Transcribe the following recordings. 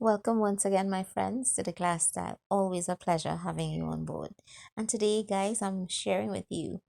Welcome once again, my friends, to the Theclastyle. Always a pleasure having you on board. And today, guys, I'm sharing with you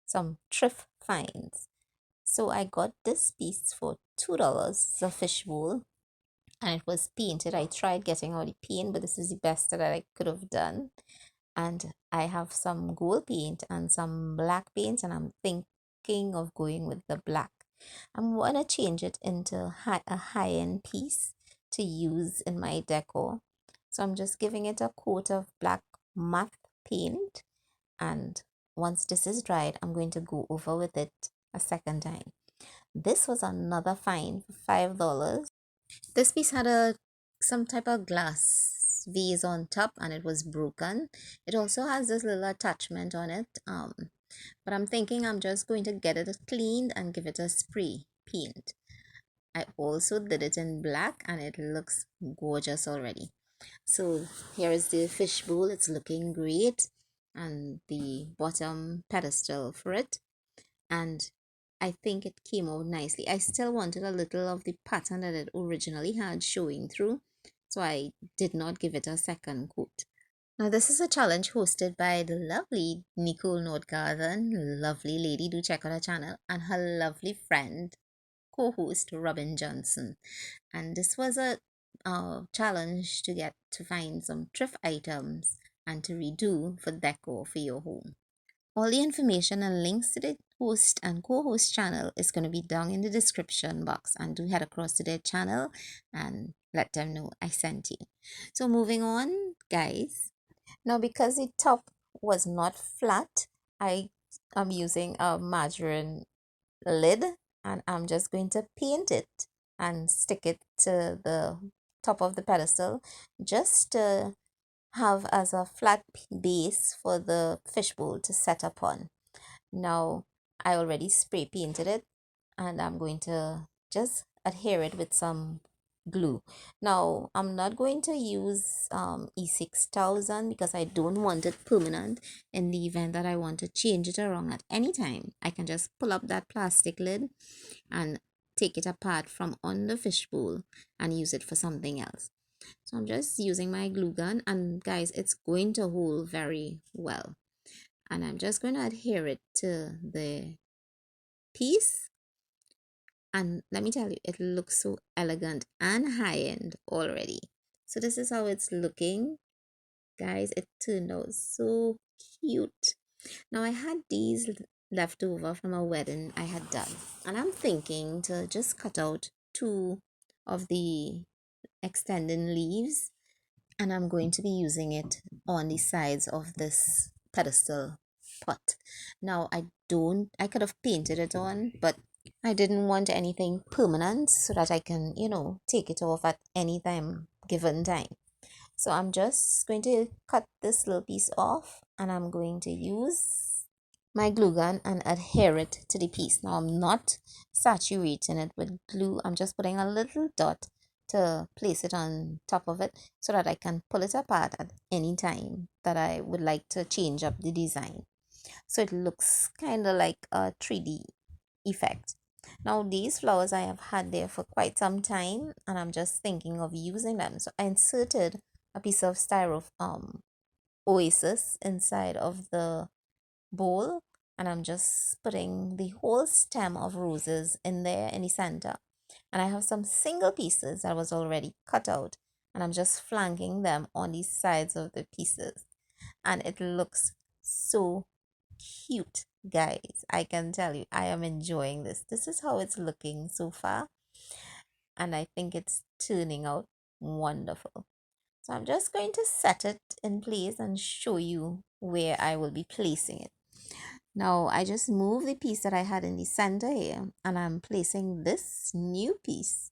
some thrift finds. So I got this piece for $2. It's a fishbowl, and it was painted. I tried getting out the paint, but this is the best that I could have done. And I have some gold paint and some black paint, and I'm thinking of going with the black. I'm gonna change it into a high-end piece to use in my decor. So I'm just giving it a coat of black matte paint, and once this is dried, I'm going to go over with it a second time. This was another find for $5. This piece had a some type of glass vase on top and it was broken. It also has this little attachment on it. But I'm thinking I'm just going to get it cleaned and give it a spray paint. I also did it in black and it looks gorgeous already. So here is the fishbowl. It's looking great, and the bottom pedestal for it. And I think it came out nicely. I still wanted a little of the pattern that it originally had showing through, so I did not give it a second coat. Now, this is a challenge hosted by the lovely Nicole Northgarden, lovely lady. Do check out her channel, and her lovely friend, co host Robin Johnson. And this was a challenge to get to find some thrift items and to redo for decor for your home. All the information and links to the host and co-host channel is going to be down in the description box, and do head across to their channel and let them know I sent you. So moving on, guys. Now, because the top was not flat, I am using a margarine lid, and I'm just going to paint it and stick it to the top of the pedestal just to have as a flat base for the fishbowl to set upon. Now, I already spray painted it, and I'm going to just adhere it with some glue. Now, I'm not going to use E6000 because I don't want it permanent. In the event that I want to change it around at any time, I can just pull up that plastic lid and take it apart from on the fishbowl and use it for something else. So I'm just using my glue gun, and guys, it's going to hold very well. And I'm just going to adhere it to the piece. And let me tell you, it looks so elegant and high-end already. So this is how it's looking. Guys, it turned out so cute. Now I had these left over from a wedding I had done. And I'm thinking to just cut out two of the extending leaves, and I'm going to be using it on the sides of this pedestal pot. Now I could have painted it on, but I didn't want anything permanent so that I can, take it off at any time given time. So I'm just going to cut this little piece off, and I'm going to use my glue gun and adhere it to the piece. Now I'm not saturating it with glue. I'm just putting a little dot to place it on top of it so that I can pull it apart at any time that I would like to change up the design. So it looks kind of like a 3D effect. Now these flowers I have had there for quite some time, and I'm just thinking of using them. So I inserted a piece of styrofoam oasis inside of the bowl, and I'm just putting the whole stem of roses in there in the center. And I have some single pieces that was already cut out, and I'm just flanking them on the sides of the pieces, and it looks so cute, guys. I can tell you, I am enjoying this. This is how it's looking so far, and I think it's turning out wonderful. So I'm just going to set it in place and show you where I will be placing it. Now I just move the piece that I had in the center here, and I'm placing this new piece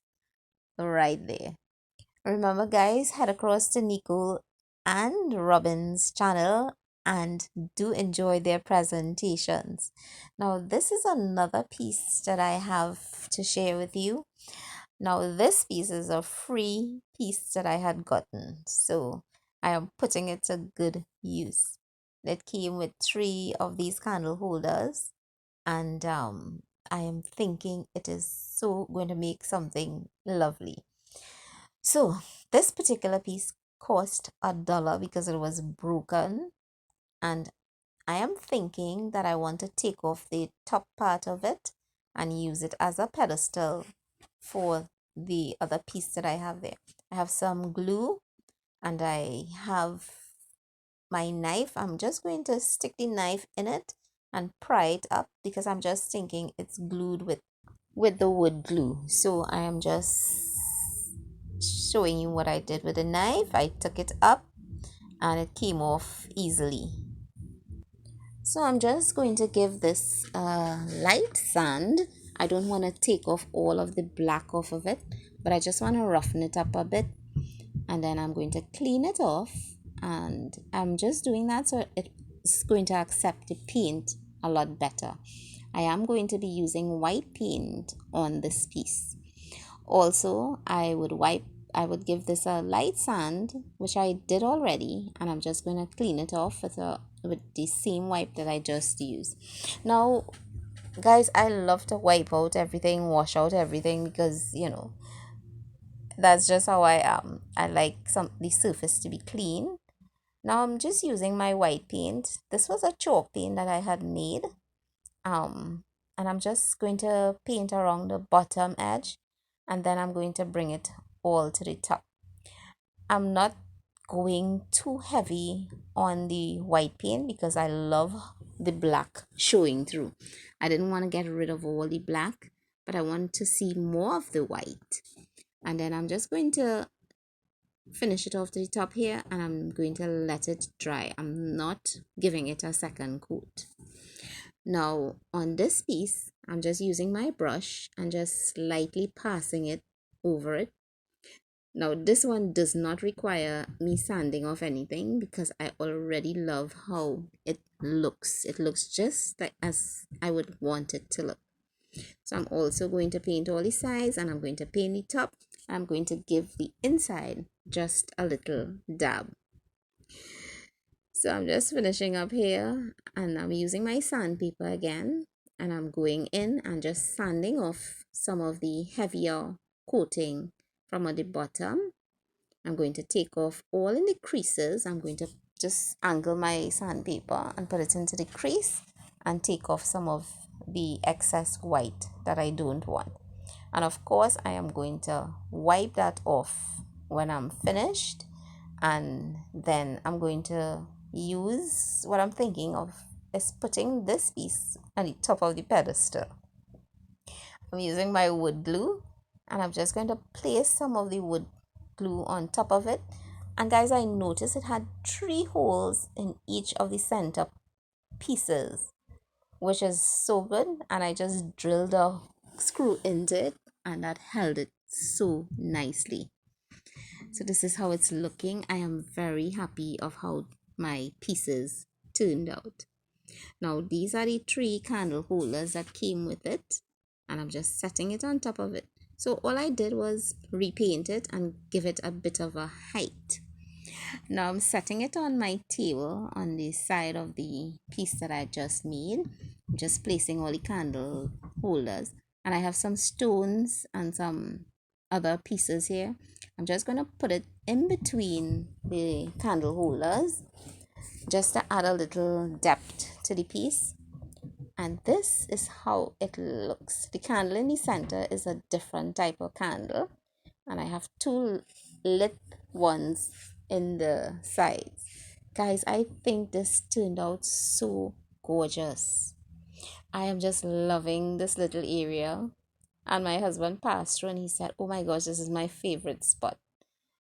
right there. Remember, guys, head across to Nicole and Robin's channel and do enjoy their presentations. Now this is another piece that I have to share with you. Now this piece is a free piece that I had gotten, so I am putting it to good use. It came with three of these candle holders, and I am thinking it is so going to make something lovely. So This particular piece cost $1 because it was broken, and I am thinking that I want to take off the top part of it and use it as a pedestal for the other piece that I have there. I have some glue and I have my knife. I'm just going to stick the knife in it and pry it up because I'm just thinking it's glued with the wood glue. So I am just showing you what I did with the knife. I took it up and it came off easily. So I'm just going to give this light sand. I don't want to take off all of the black off of it, but I just want to roughen it up a bit, and then I'm going to clean it off, and I'm just doing that so it's going to accept the paint a lot better. I am going to be using white paint on this piece. Also, I would give this a light sand, which I did already, and I'm just going to clean it off with the same wipe that I just used. Now, guys, I love to wipe out everything, wash out everything, because that's just how I am. I like the surface to be clean. Now I'm just using my white paint. This was a chalk paint that I had made. Um, and I'm just going to paint around the bottom edge, and then I'm going to bring it all to the top. I'm not going too heavy on the white paint because I love the black showing through. I didn't want to get rid of all the black, but I want to see more of the white. And then I'm just going to finish it off to the top here, and I'm going to let it dry. I'm not giving it a second coat. Now on this piece, I'm just using my brush and just slightly passing it over it. Now this one does not require me sanding off anything because I already love how it looks. It looks just like as I would want it to look. So I'm also going to paint all the sides, and I'm going to paint the top. I'm going to give the inside just a little dab. So I'm just finishing up here, and I'm using my sandpaper again, and I'm going in and just sanding off some of the heavier coating from at the bottom. I'm going to take off all in the creases. I'm going to just angle my sandpaper and put it into the crease and take off some of the excess white that I don't want. And of course, I am going to wipe that off when I'm finished, and then I'm going to use what I'm thinking of is putting this piece on the top of the pedestal. I'm using my wood glue, and I'm just going to place some of the wood glue on top of it. And guys, I noticed it had 3 holes in each of the center pieces, which is so good. And I just drilled a screw into it, and that held it so nicely. So this is how it's looking. I am very happy of how my pieces turned out. Now these are the 3 candle holders that came with it, and I'm just setting it on top of it. So all I did was repaint it and give it a bit of a height. Now I'm setting it on my table on the side of the piece that I just made. I'm just placing all the candle holders, and I have some stones and some other pieces here. I'm just going to put it in between the candle holders just to add a little depth to the piece. And this is how it looks. The candle in the center is a different type of candle, and I have 2 lit ones in the sides. Guys, I think this turned out so gorgeous. I am just loving this little area, and my husband passed through and he said, oh my gosh, this is my favorite spot.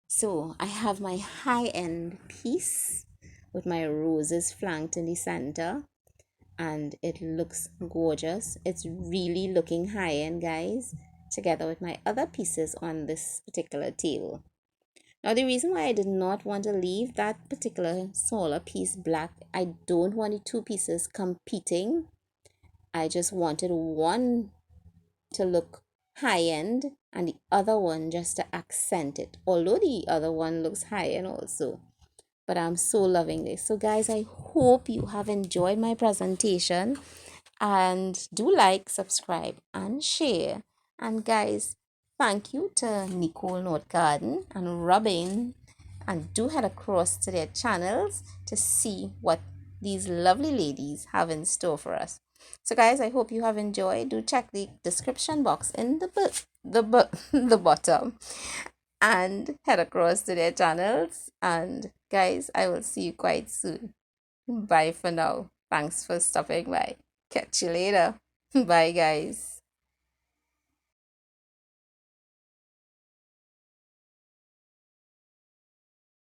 So I have my high-end piece with my roses flanked in the center, and it looks gorgeous. It's really looking high-end, guys, together with my other pieces on this particular table. Now the reason why I did not want to leave that particular smaller piece black, I don't want the 2 pieces competing. I just wanted one to look high end and the other one just to accent it, although the other one looks high end also. But I'm so loving this. So guys, I hope you have enjoyed my presentation, and do like, subscribe and share. And guys, Thank you to Nicole Northgarden and Robin, and do head across to their channels to see what these lovely ladies have in store for us. So guys, I hope you have enjoyed. Do check the description box in the bottom and head across to their channels. And guys, I will see you quite soon. Bye for now. Thanks for stopping by. Catch you later. Bye guys.